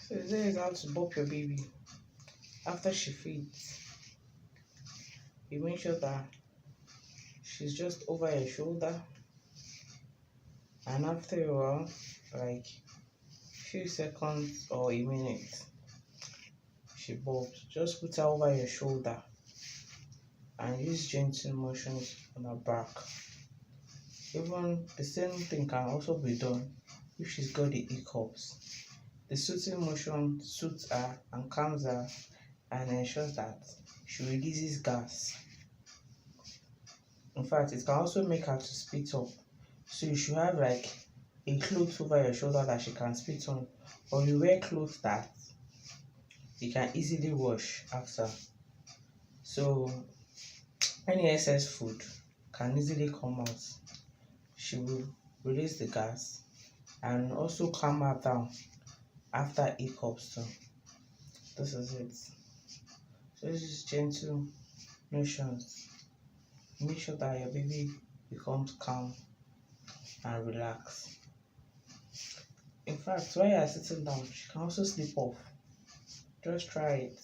So this is how to burp your baby. After she feeds, you make sure that she's just over your shoulder, and after a while, like few seconds or a minute, she burps. Just put her over your shoulder and use gentle motions on her back. Even the same thing can also be done if she's got the hiccups. The soothing motion soothes her and calms her and ensures that she releases gas. In fact, it can also make her to spit up. So you should have like a cloth over your shoulder that she can spit on, or you wear clothes that you can easily wash after. So any excess food can easily come out. She will release the gas and also calm her down after hiccups too. This is it. So this is gentle motions. Make sure that your baby becomes calm and relaxed. In fact, while you are sitting down, she can also sleep off. Just try it.